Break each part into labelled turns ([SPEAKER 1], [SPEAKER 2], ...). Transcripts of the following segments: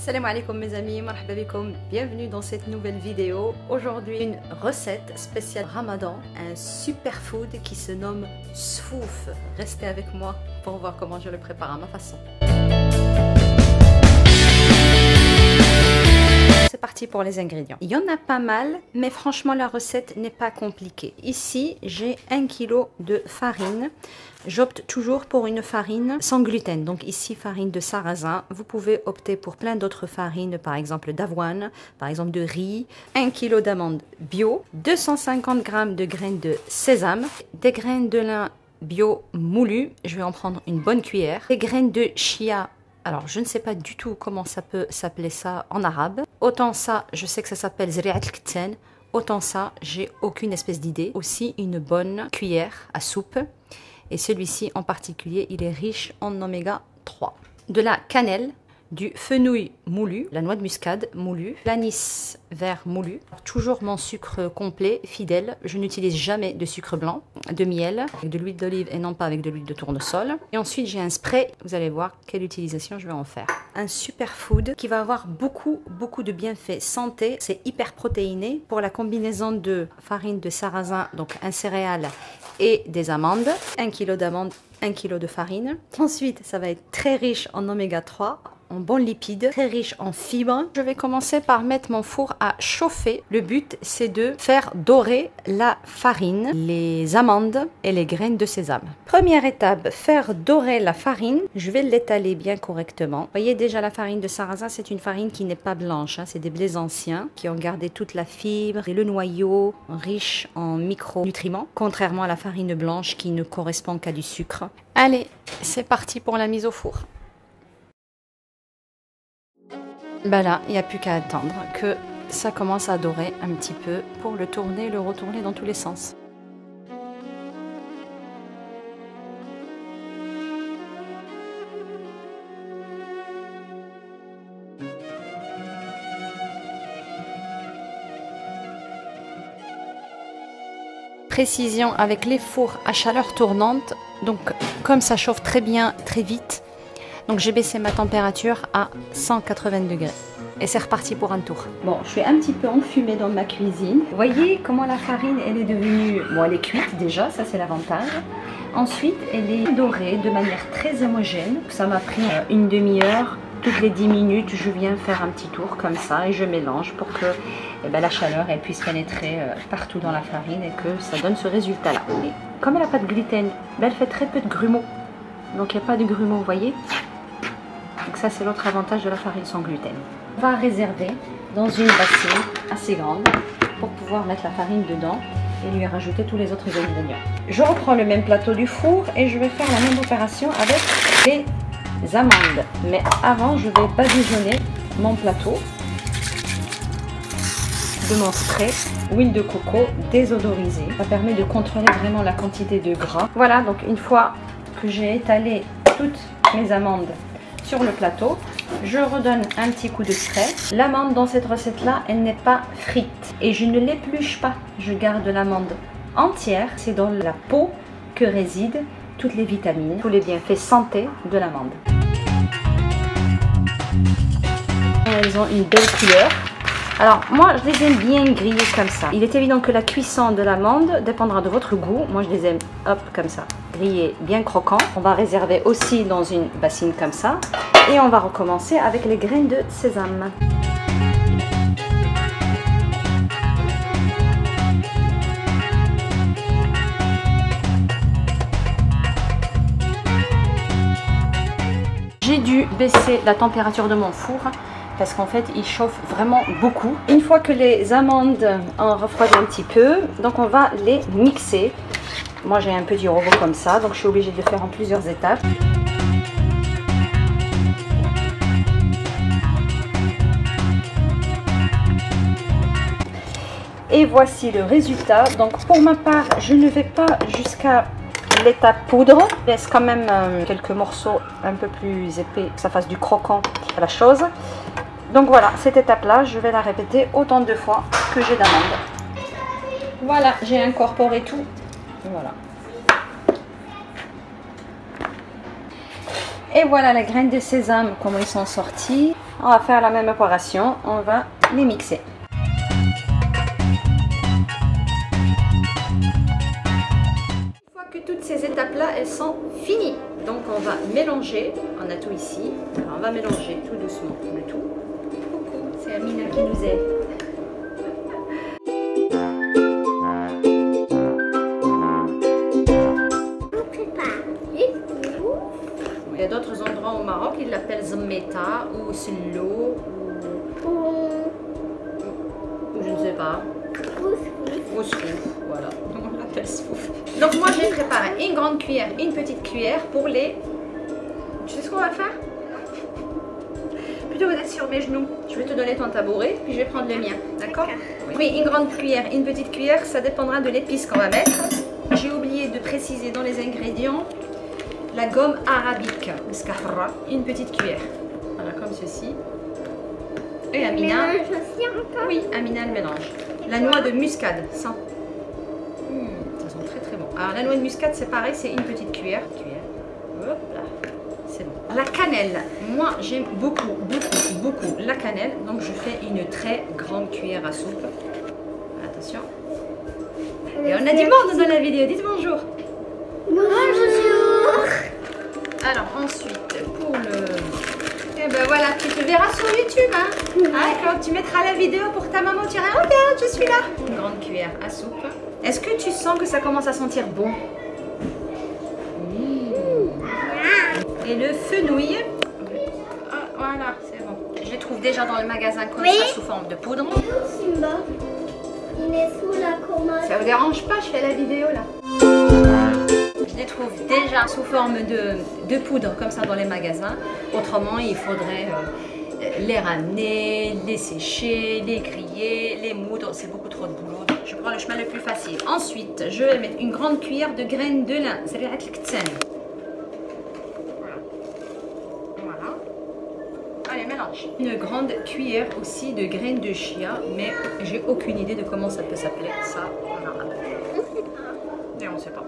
[SPEAKER 1] Salam alaikum mes amis, marhaba bikoum, bienvenue dans cette nouvelle vidéo. Aujourd'hui une recette spéciale Ramadan, un superfood qui se nomme sfouf. Restez avec moi pour voir comment je le prépare à ma façon. C'est parti pour les ingrédients. Il y en a pas mal, mais franchement la recette n'est pas compliquée. Ici j'ai 1 kg de farine. J'opte toujours pour une farine sans gluten. Donc ici farine de sarrasin. Vous pouvez opter pour plein d'autres farines, par exemple d'avoine, par exemple de riz. 1 kg d'amandes bio, 250 g de graines de sésame, des graines de lin bio moulues. Je vais en prendre une bonne cuillère. Des graines de chia. Alors, je ne sais pas du tout comment ça peut s'appeler ça en arabe. Autant ça, je sais que ça s'appelle zri'at al-kittan. Autant ça, j'ai aucune espèce d'idée. Aussi, une bonne cuillère à soupe. Et celui-ci en particulier, il est riche en oméga 3. De la cannelle, du fenouil moulu, la noix de muscade moulue, l'anis vert moulu, toujours mon sucre complet, fidèle, je n'utilise jamais de sucre blanc, de miel, avec de l'huile d'olive et non pas avec de l'huile de tournesol. Et ensuite j'ai un spray, vous allez voir quelle utilisation je vais en faire. Un superfood qui va avoir beaucoup de bienfaits santé, c'est hyper protéiné pour la combinaison de farine de sarrasin, donc un céréale et des amandes, 1 kg d'amandes, 1 kg de farine. Ensuite ça va être très riche en oméga 3, en bons lipides, très riche en fibres. Je vais commencer par mettre mon four à chauffer. Le but, c'est de faire dorer la farine, les amandes et les graines de sésame. Première étape, faire dorer la farine. Je vais l'étaler bien correctement. Vous voyez déjà la farine de sarrasin, c'est une farine qui n'est pas blanche. C'est des blés anciens qui ont gardé toute la fibre et le noyau riche en micronutriments, contrairement à la farine blanche qui ne correspond qu'à du sucre. Allez, c'est parti pour la mise au four. Ben là, il n'y a plus qu'à attendre que ça commence à dorer un petit peu pour le tourner, le retourner dans tous les sens. Précision avec les fours à chaleur tournante, donc comme ça chauffe très bien, très vite. Donc j'ai baissé ma température à 180 degrés. Et c'est reparti pour un tour. Bon, je suis un petit peu enfumée dans ma cuisine. Vous voyez comment la farine, elle est devenue... Bon, elle est cuite déjà, ça c'est l'avantage. Ensuite, elle est dorée de manière très homogène. Ça m'a pris une demi-heure. Toutes les 10 minutes, je viens faire un petit tour comme ça et je mélange pour que la chaleur elle puisse pénétrer partout dans la farine et que ça donne ce résultat-là. Comme elle n'a pas de gluten, elle fait très peu de grumeaux. Donc il n'y a pas de grumeaux, vous voyez. Donc ça c'est l'autre avantage de la farine sans gluten. On va réserver dans une bassine assez grande pour pouvoir mettre la farine dedans et lui rajouter tous les autres ingrédients. Je reprends le même plateau du four et je vais faire la même opération avec les amandes. Mais avant je vais badigeonner mon plateau de mon spray huile de coco désodorisée. Ça permet de contrôler vraiment la quantité de gras. Voilà, donc une fois que j'ai étalé toutes mes amandes sur le plateau, je redonne un petit coup de spray. L'amande dans cette recette là, elle n'est pas frite et je ne l'épluche pas, je garde l'amande entière. C'est dans la peau que résident toutes les vitamines, tous les bienfaits santé de l'amande. Elles ont une belle couleur. Alors moi je les aime bien grillées comme ça. Il est évident que la cuisson de l'amande dépendra de votre goût. Moi je les aime hop comme ça, grillés bien croquants. On va réserver aussi dans une bassine comme ça. Et on va recommencer avec les graines de sésame. J'ai dû baisser la température de mon four parce qu'en fait il chauffe vraiment beaucoup. Une fois que les amandes ont refroidi un petit peu, donc on va les mixer. Moi j'ai un petit robot comme ça, donc je suis obligée de le faire en plusieurs étapes. Et voici le résultat. Donc pour ma part, je ne vais pas jusqu'à l'étape poudre. Je laisse quand même quelques morceaux un peu plus épais, que ça fasse du croquant à la chose. Donc voilà, cette étape-là, je vais la répéter autant de fois que j'ai d'amandes. Voilà, j'ai incorporé tout. Voilà. Et voilà les graines de sésame, comment ils sont sortis. On va faire la même opération, on va les mixer. Une fois que toutes ces étapes-là, elles sont finies, donc on va mélanger, on a tout ici, alors on va mélanger tout doucement le tout. Coucou, c'est Amina qui nous aide. Il y a d'autres endroits au Maroc, ils l'appellent Zmeta ou Sello ou je ne sais pas. Ousfouf, voilà. On l'appelle Souf. Donc moi j'ai préparé une grande cuillère, une petite cuillère pour les... Tu sais ce qu'on va faire? Plutôt que d'être sur mes genoux, je vais te donner ton tabouret, puis je vais prendre le mien, d'accord? Oui, une grande cuillère, une petite cuillère, ça dépendra de l'épice qu'on va mettre. J'ai oublié de préciser dans les ingrédients la gomme arabique, une petite cuillère, voilà comme ceci. Et Amina, oui, Amina le mélange. La noix de muscade, ça sent très très bon. Alors la noix de muscade c'est pareil, c'est une petite cuillère. Hop là, c'est bon. La cannelle, moi j'aime beaucoup la cannelle, donc je fais une très grande cuillère à soupe. Attention. Et on a du monde dans la vidéo, dites bonjour.
[SPEAKER 2] Bonjour.
[SPEAKER 1] Alors ensuite pour le... Et ben voilà, tu te verras sur YouTube hein. Quand tu mettras la vidéo pour ta maman, tu diras regarde, je suis là. Une grande cuillère à soupe. Est-ce que tu sens que ça commence à sentir bon? Et le fenouil. Voilà, c'est bon. Je les trouve déjà dans le magasin comme ça sous forme de poudre.
[SPEAKER 2] Simba, il est sous la commode.
[SPEAKER 1] Ça vous dérange pas, je fais la vidéo là. Je les trouve déjà sous forme de poudre comme ça dans les magasins. Autrement, il faudrait les ramener, les sécher, les griller, les moudre. C'est beaucoup trop de boulot. Donc je prends le chemin le plus facile. Ensuite, je vais mettre une grande cuillère de graines de lin. C'est le ktsen. Voilà. Allez, mélange. Une grande cuillère aussi de graines de chia, mais j'ai aucune idée de comment ça peut s'appeler. Ça, on a. Et on ne sait pas.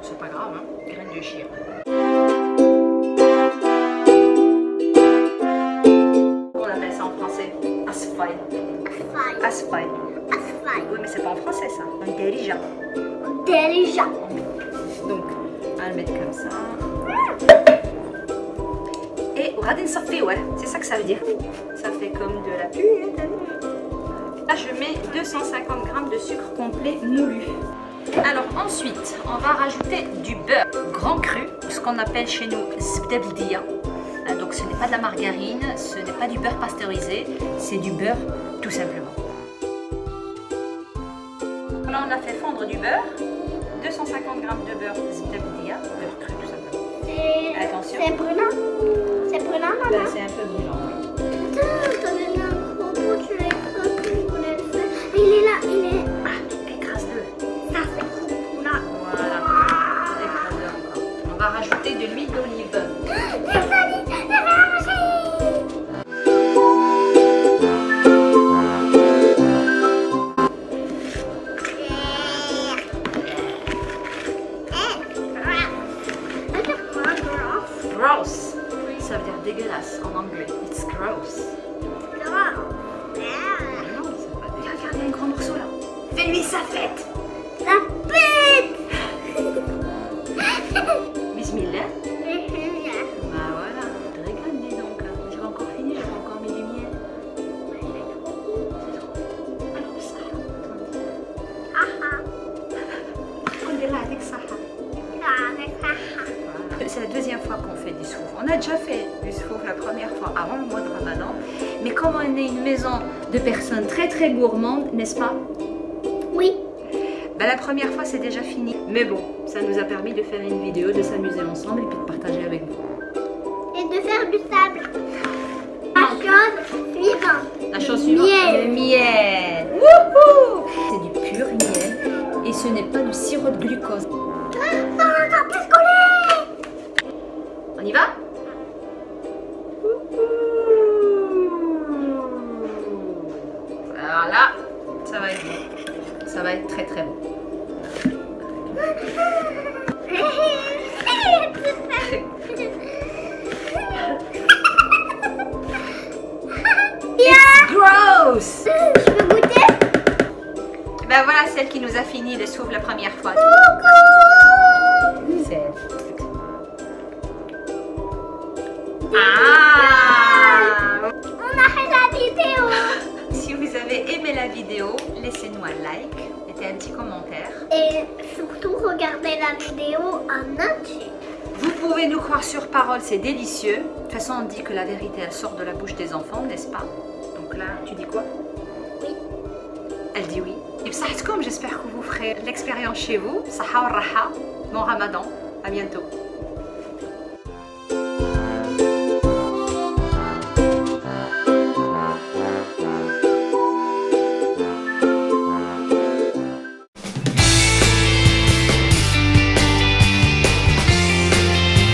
[SPEAKER 1] C'est pas grave, hein, graines de chia. On appelle ça en français asfay. Asfay. Oui, mais c'est pas en français ça. On dirige. Donc, on va le mettre comme ça. Et on va صفي, ouais, c'est ça que ça veut dire. Ça fait comme de la pluie. Là, je mets 250 g de sucre complet moulu. Alors ensuite, on va rajouter du beurre grand cru, ce qu'on appelle chez nous zbda. Donc ce n'est pas de la margarine, ce n'est pas du beurre pasteurisé, c'est du beurre tout simplement. Là on a fait fondre du beurre, 250 g de beurre zbda, beurre cru tout simplement. Attention.
[SPEAKER 2] C'est brûlant. C'est brûlant, maman.
[SPEAKER 1] C'est un peu brûlant, oui.
[SPEAKER 2] T'as donné un gros bout, tu l'as écrasé, on a le fait. Il est là, il est...
[SPEAKER 1] Écrase-le.
[SPEAKER 2] Ça fait cool, là.
[SPEAKER 1] Voilà. Écrase-le encore. On va rajouter de l'huile d'olive. Gross. Ça veut dire dégueulasse en anglais. It's gross. Non, c'est pas dégueulasse. Regarde, il y a un grand morceau là. Fais-lui sa fête.
[SPEAKER 2] Ça pète.
[SPEAKER 1] Bismillah. Bah voilà. Je regarde, dis donc. J'ai pas encore fini, j'ai pas encore mis du miel. C'est trop. Alors ça. On est là avec ça. C'est la deuxième fois qu'on fait du souf. On a déjà fait du souf la première fois avant le mois de Ramadan. Mais comme on est une maison de personnes très très gourmandes, n'est-ce pas?
[SPEAKER 2] Oui.
[SPEAKER 1] Ben, la première fois c'est déjà fini. Mais bon, ça nous a permis de faire une vidéo, de s'amuser ensemble et puis de partager avec vous.
[SPEAKER 2] Et de faire du sable. La chose suivante.
[SPEAKER 1] La chose suivante,
[SPEAKER 2] Miel.
[SPEAKER 1] le miel. Wouhou! C'est du pur miel et ce n'est pas du sirop de glucose. On y va? Alors là, ça va être bon. Ça va être très très bon. Gross.
[SPEAKER 2] Je peux goûter?
[SPEAKER 1] Ben voilà celle qui nous a fini le souffle la première fois. C'est... Ah!
[SPEAKER 2] On arrête la vidéo.
[SPEAKER 1] Si vous avez aimé la vidéo, laissez-nous un like et un petit commentaire.
[SPEAKER 2] Et surtout, regardez la vidéo en entier.
[SPEAKER 1] Vous pouvez nous croire sur parole, c'est délicieux. De toute façon, on dit que la vérité, elle sort de la bouche des enfants, n'est-ce pas? Donc là, tu dis quoi?
[SPEAKER 2] Oui.
[SPEAKER 1] Elle dit oui. Et j'espère que vous ferez l'expérience chez vous. Saha wa raha. Bon Ramadan. À bientôt.